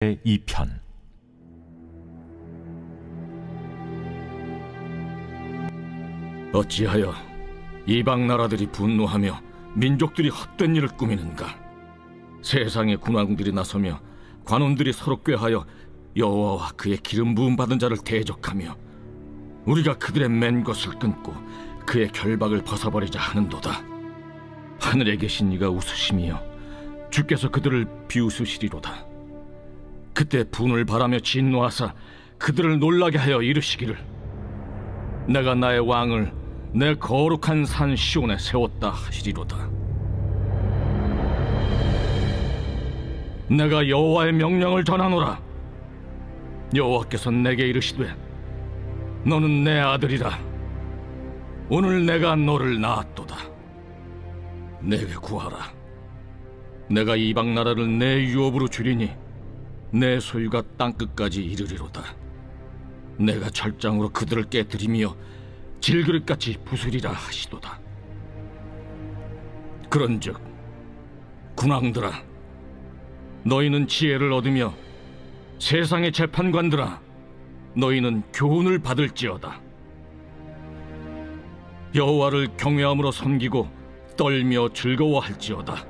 제2편. 어찌하여 이방 나라들이 분노하며 민족들이 헛된 일을 꾸미는가? 세상의 군왕들이 나서며 관원들이 서로 꾀하여 여호와와 그의 기름 부음 받은 자를 대적하며 우리가 그들의 맨 것을 끊고 그의 결박을 벗어버리자 하는도다. 하늘에 계신 이가 웃으시며 주께서 그들을 비웃으시리로다. 그때 분을 바라며 진노하사 그들을 놀라게 하여 이르시기를, 내가 나의 왕을 내 거룩한 산 시온에 세웠다 하시리로다. 내가 여호와의 명령을 전하노라. 여호와께서 내게 이르시되, 너는 내 아들이라. 오늘 내가 너를 낳았도다. 내게 구하라. 내가 이방 나라를 내 유업으로 주리니 내 소유가 땅끝까지 이르리로다. 내가 철장으로 그들을 깨뜨리며 질그릇같이 부수리라 하시도다. 그런즉 군왕들아, 너희는 지혜를 얻으며 세상의 재판관들아, 너희는 교훈을 받을지어다. 여호와를 경외함으로 섬기고 떨며 즐거워할지어다.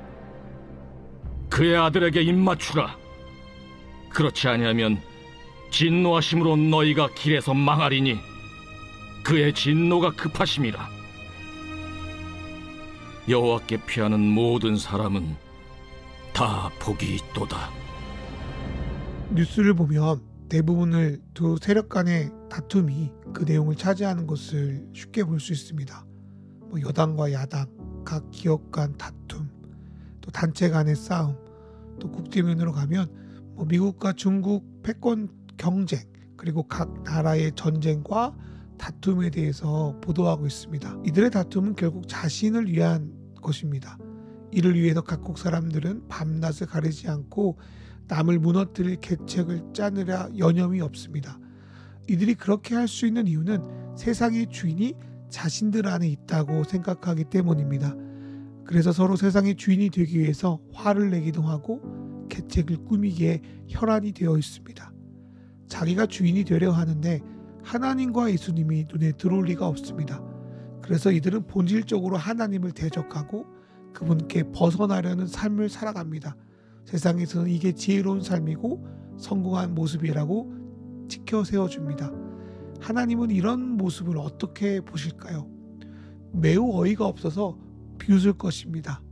그의 아들에게 입맞추라. 그렇지 아니하면 진노하심으로 너희가 길에서 망하리니 그의 진노가 급하심이라. 여호와께 피하는 모든 사람은 다 복이 있도다. 뉴스를 보면 대부분을 두 세력 간의 다툼이 그 내용을 차지하는 것을 쉽게 볼 수 있습니다. 여당과 야당, 각 기업 간 다툼, 또 단체 간의 싸움, 또 국제면으로 가면 미국과 중국 패권 경쟁, 그리고 각 나라의 전쟁과 다툼에 대해서 보도하고 있습니다. 이들의 다툼은 결국 자신을 위한 것입니다. 이를 위해서 각국 사람들은 밤낮을 가리지 않고 남을 무너뜨릴 계책을 짜느라 여념이 없습니다. 이들이 그렇게 할 수 있는 이유는 세상의 주인이 자신들 안에 있다고 생각하기 때문입니다. 그래서 서로 세상의 주인이 되기 위해서 화를 내기도 하고 계책을 꾸미기에 혈안이 되어 있습니다. 자기가 주인이 되려 하는데 하나님과 예수님이 눈에 들어올 리가 없습니다. 그래서 이들은 본질적으로 하나님을 대적하고 그분께 벗어나려는 삶을 살아갑니다. 세상에서는 이게 지혜로운 삶이고 성공한 모습이라고 지켜 세워줍니다. 하나님은 이런 모습을 어떻게 보실까요? 매우 어이가 없어서 비웃을 것입니다.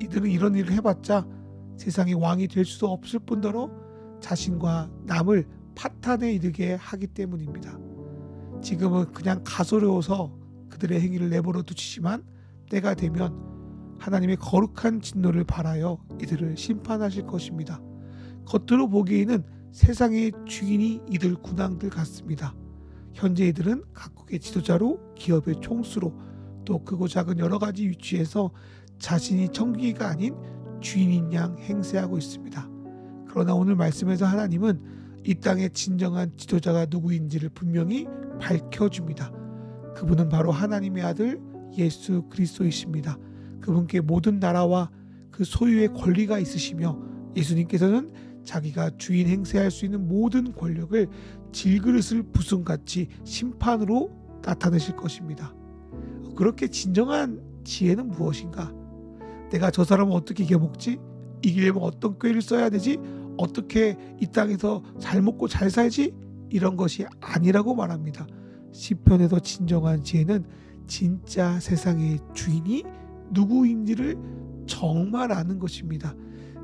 이들은 이런 일을 해봤자 세상의 왕이 될 수 없을 뿐더러 자신과 남을 파탄에 이르게 하기 때문입니다. 지금은 그냥 가소로워서 그들의 행위를 내버려 두시지만 때가 되면 하나님의 거룩한 진노를 발하여 이들을 심판하실 것입니다. 겉으로 보기에는 세상의 주인이 이들 군왕들 같습니다. 현재 이들은 각국의 지도자로, 기업의 총수로, 또 크고 작은 여러 가지 위치에서 자신이 청기가 아닌 주인인 양 행세하고 있습니다. 그러나 오늘 말씀에서 하나님은 이 땅의 진정한 지도자가 누구인지를 분명히 밝혀줍니다. 그분은 바로 하나님의 아들 예수 그리스도이십니다. 그분께 모든 나라와 그 소유의 권리가 있으시며 예수님께서는 자기가 주인 행세할 수 있는 모든 권력을 질그릇을 부순같이 심판으로 나타내실 것입니다. 그렇게 진정한 지혜는 무엇인가? 내가 저 사람을 어떻게 이겨먹지? 이기려면 어떤 꾀를 써야 되지? 어떻게 이 땅에서 잘 먹고 잘 살지? 이런 것이 아니라고 말합니다. 시편에서 진정한 지혜는 진짜 세상의 주인이 누구인지를 정말 아는 것입니다.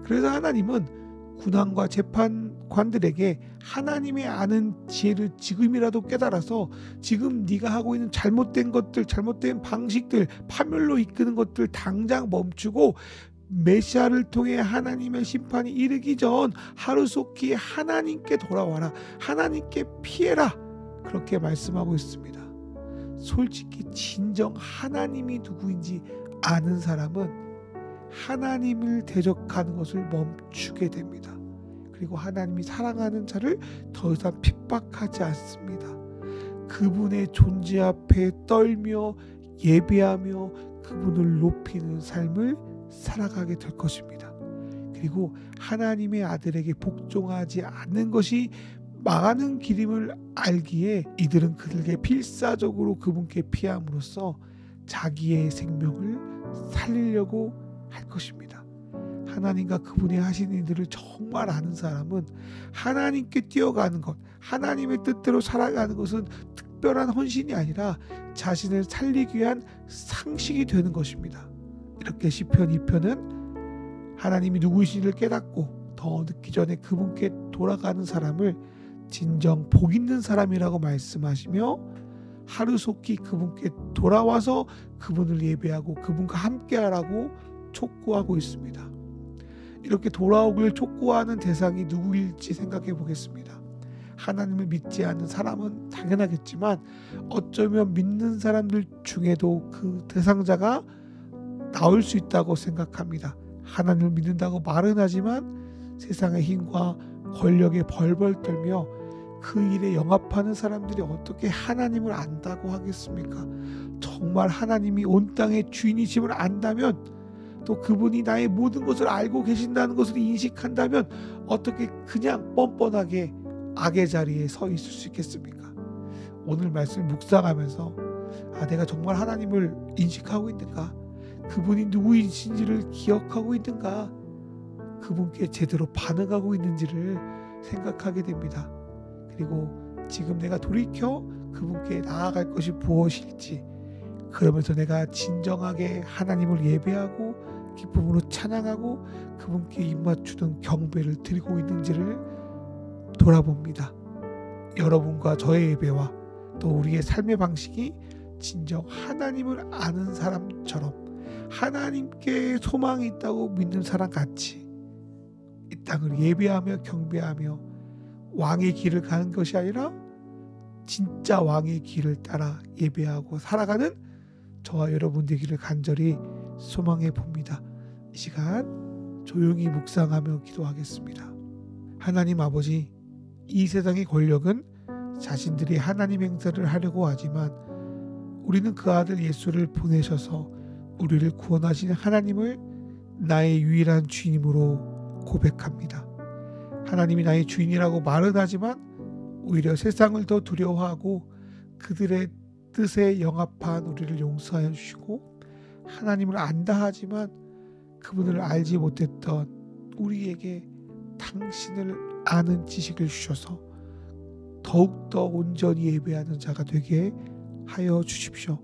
그래서 하나님은 군왕과 재판관들에게 하나님의 아는 지혜를 지금이라도 깨달아서 지금 네가 하고 있는 잘못된 것들, 잘못된 방식들, 파멸로 이끄는 것들 당장 멈추고 메시아를 통해 하나님의 심판이 이르기 전 하루속히 하나님께 돌아와라. 하나님께 피해라. 그렇게 말씀하고 있습니다. 솔직히 진정 하나님이 누구인지 아는 사람은 하나님을 대적하는 것을 멈추게 됩니다. 그리고 하나님이 사랑하는 자를 더 이상 핍박하지 않습니다. 그분의 존재 앞에 떨며 예배하며 그분을 높이는 삶을 살아가게 될 것입니다. 그리고 하나님의 아들에게 복종하지 않는 것이 망하는 길임을 알기에 이들은 그들에게 필사적으로 그분께 피함으로써 자기의 생명을 살리려고 할 것입니다. 하나님과 그분이 하신 일들을 정말 아는 사람은 하나님께 뛰어가는 것, 하나님의 뜻대로 살아가는 것은 특별한 헌신이 아니라 자신을 살리기 위한 상식이 되는 것입니다. 이렇게 시편 2편은 하나님이 누구이신지를 깨닫고 더 늦기 전에 그분께 돌아가는 사람을 진정 복 있는 사람이라고 말씀하시며 하루속히 그분께 돌아와서 그분을 예배하고 그분과 함께하라고 촉구하고 있습니다. 이렇게 돌아오길 촉구하는 대상이 누구일지 생각해 보겠습니다. 하나님을 믿지 않는 사람은 당연하겠지만 어쩌면 믿는 사람들 중에도 그 대상자가 나올 수 있다고 생각합니다. 하나님을 믿는다고 말은 하지만 세상의 힘과 권력에 벌벌 떨며 그 일에 영합하는 사람들이 어떻게 하나님을 안다고 하겠습니까? 정말 하나님이 온 땅의 주인이심을 안다면, 또 그분이 나의 모든 것을 알고 계신다는 것을 인식한다면 어떻게 그냥 뻔뻔하게 악의 자리에 서 있을 수 있겠습니까? 오늘 말씀을 묵상하면서 내가 정말 하나님을 인식하고 있는가? 그분이 누구이신지를 기억하고 있는가? 그분께 제대로 반응하고 있는지를 생각하게 됩니다. 그리고 지금 내가 돌이켜 그분께 나아갈 것이 무엇일지, 그러면서 내가 진정하게 하나님을 예배하고 기쁨으로 찬양하고 그분께 입맞추는 경배를 드리고 있는지를 돌아봅니다. 여러분과 저의 예배와 또 우리의 삶의 방식이 진정 하나님을 아는 사람처럼, 하나님께 소망이 있다고 믿는 사람 같이 이 땅을 예배하며 경배하며 왕의 길을 가는 것이 아니라 진짜 왕의 길을 따라 예배하고 살아가는 저와 여러분 되기를 간절히 소망해 봅니다. 이 시간 조용히 묵상하며 기도하겠습니다. 하나님 아버지, 이 세상의 권력은 자신들이 하나님 행사를 하려고 하지만 우리는 그 아들 예수를 보내셔서 우리를 구원하시는 하나님을 나의 유일한 주인으로 고백합니다. 하나님이 나의 주인이라고 말은 하지만 오히려 세상을 더 두려워하고 그들의 뜻에 영합한 우리를 용서하여 주시고, 하나님을 안다 하지만 그분을 알지 못했던 우리에게 당신을 아는 지식을 주셔서 더욱더 온전히 예배하는 자가 되게 하여 주십시오.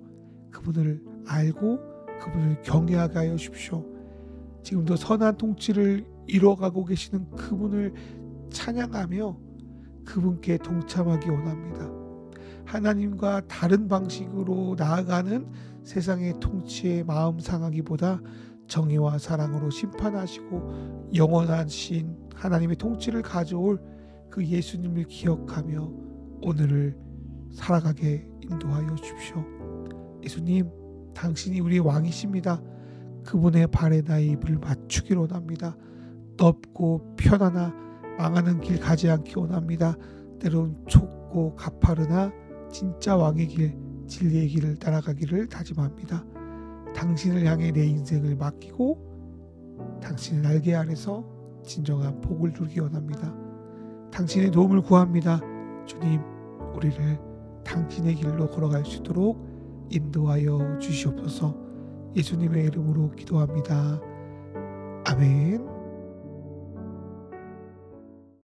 그분을 알고 그분을 경외하게 하여 주십시오. 지금도 선한 통치를 이뤄가고 계시는 그분을 찬양하며 그분께 동참하기 원합니다. 하나님과 다른 방식으로 나아가는 세상의 통치에 마음 상하기보다 정의와 사랑으로 심판하시고 영원하신 하나님의 통치를 가져올 그 예수님을 기억하며 오늘을 살아가게 인도하여 주십시오. 예수님, 당신이 우리의 왕이십니다. 그분의 발에 나의 입을 맞추기를 원합니다. 넓고 편하나 망하는 길 가지 않기 원합니다. 때론 좁고 가파르나 진짜 왕의 길, 진리의 길을 따라가기를 다짐합니다. 당신을 향해 내 인생을 맡기고 당신의 날개 아래서 진정한 복을 누리기 원합니다. 당신의 도움을 구합니다. 주님, 우리를 당신의 길로 걸어갈 수 있도록 인도하여 주시옵소서. 예수님의 이름으로 기도합니다. 아멘.